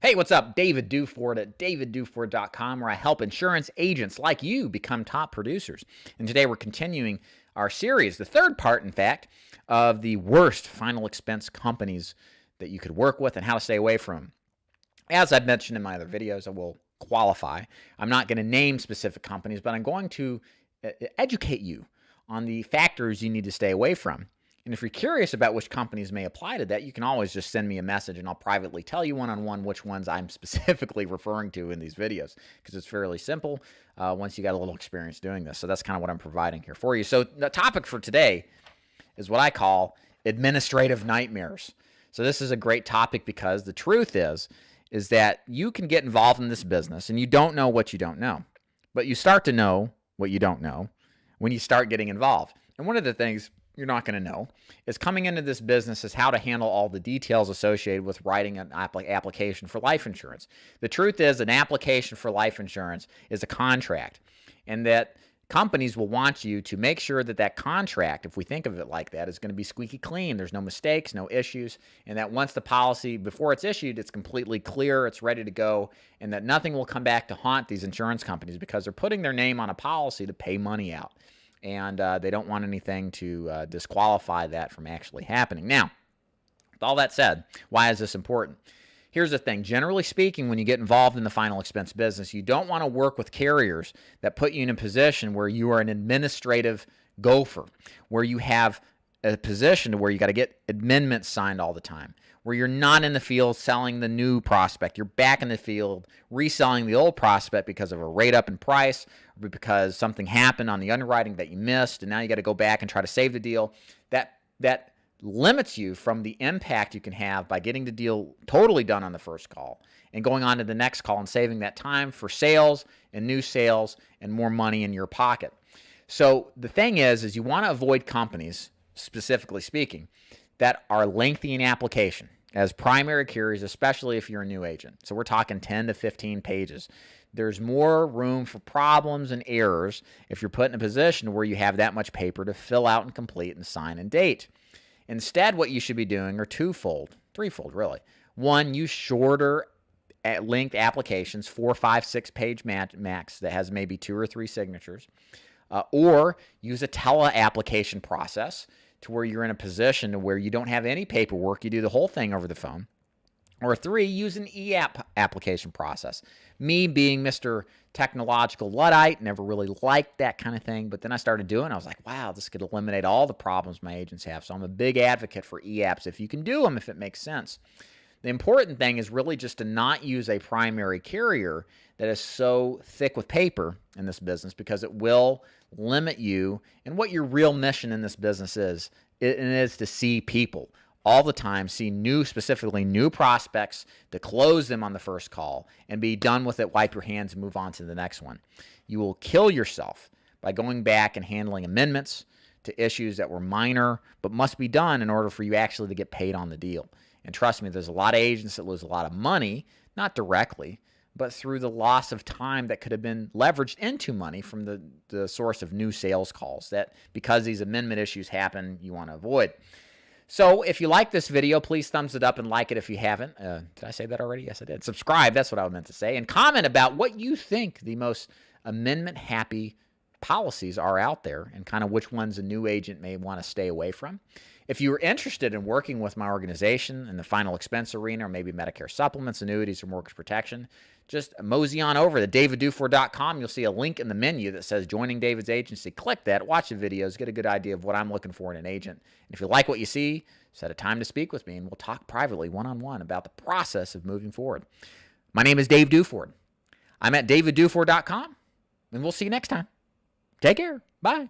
Hey, what's up? David Duford at davidduford.com, where I help insurance agents like you become top producers. And today we're continuing our series, the third part, in fact, of the worst final expense companies that you could work with and how to stay away from. As I've mentioned in my other videos, I will qualify. I'm not going to name specific companies, but I'm going to educate you on the factors you need to stay away from. And if you're curious about which companies may apply to that, you can always just send me a message and I'll privately tell you one-on-one which ones I'm specifically referring to in these videos, because it's fairly simple once you got a little experience doing this. So that's kind of what I'm providing here for you. So the topic for today is what I call administrative nightmares. So this is a great topic because the truth is that you can get involved in this business and you don't know what you don't know, but you start to know what you don't know when you start getting involved. And one of the things you're not going to know is coming into this business is how to handle all the details associated with writing an application for life insurance. The truth is an application for life insurance is a contract, and that companies will want you to make sure that that contract, if we think of it like that, is going to be squeaky clean. There's no mistakes, no issues, and that once the policy, before it's issued, it's completely clear, it's ready to go, and that nothing will come back to haunt these insurance companies because they're putting their name on a policy to pay money out. And they don't want anything to disqualify that from actually happening. Now, with all that said, why is this important? Here's the thing. Generally speaking, when you get involved in the final expense business, you don't want to work with carriers that put you in a position where you are an administrative gopher, where you have a position to where you got to get amendments signed all the time, where you're not in the field selling the new prospect. You're back in the field reselling the old prospect because of a rate up in price or because something happened on the underwriting that you missed, and now you got to go back and try to save the deal. That limits you from the impact you can have by getting the deal totally done on the first call and going on to the next call and saving that time for sales and new sales and more money in your pocket. So the thing is you want to avoid companies, specifically speaking, that are lengthy in application as primary carriers, especially if you're a new agent. So we're talking 10 to 15 pages. There's more room for problems and errors if you're put in a position where you have that much paper to fill out and complete and sign and date. Instead, what you should be doing are threefold, really. One, use shorter linked applications, 4, 5, 6 page max that has maybe 2 or 3 signatures, or use a tele-application process to where you're in a position to where you don't have any paperwork, you do the whole thing over the phone. Or 3, use an e-app application process. Me being Mr. Technological Luddite, never really liked that kind of thing, but then I started doing it. I was like, wow, this could eliminate all the problems my agents have. So I'm a big advocate for e-apps if you can do them, if it makes sense. The important thing is really just to not use a primary carrier that is so thick with paper in this business, because it will limit you and what your real mission in this business is. It is to see people all the time, see specifically new prospects, to close them on the first call and be done with it, wipe your hands and move on to the next one. You will kill yourself by going back and handling amendments to issues that were minor but must be done in order for you actually to get paid on the deal. And trust me, there's a lot of agents that lose a lot of money, not directly, but through the loss of time that could have been leveraged into money from the source of new sales calls that, because these amendment issues happen, you want to avoid. So if you like this video, please thumbs it up and like it if you haven't. Did I say that already? Yes, I did. Subscribe, that's what I meant to say. And comment about what you think the most amendment-happy policies are out there and kind of which ones a new agent may want to stay away from. If you're interested in working with my organization in the final expense arena, or maybe Medicare supplements, annuities, or mortgage protection, just mosey on over to davidduford.com. You'll see a link in the menu that says Joining David's Agency. Click that, watch the videos, get a good idea of what I'm looking for in an agent. And if you like what you see, set a time to speak with me, and we'll talk privately, one-on-one, about the process of moving forward. My name is Dave Duford. I'm at davidduford.com, and we'll see you next time. Take care. Bye.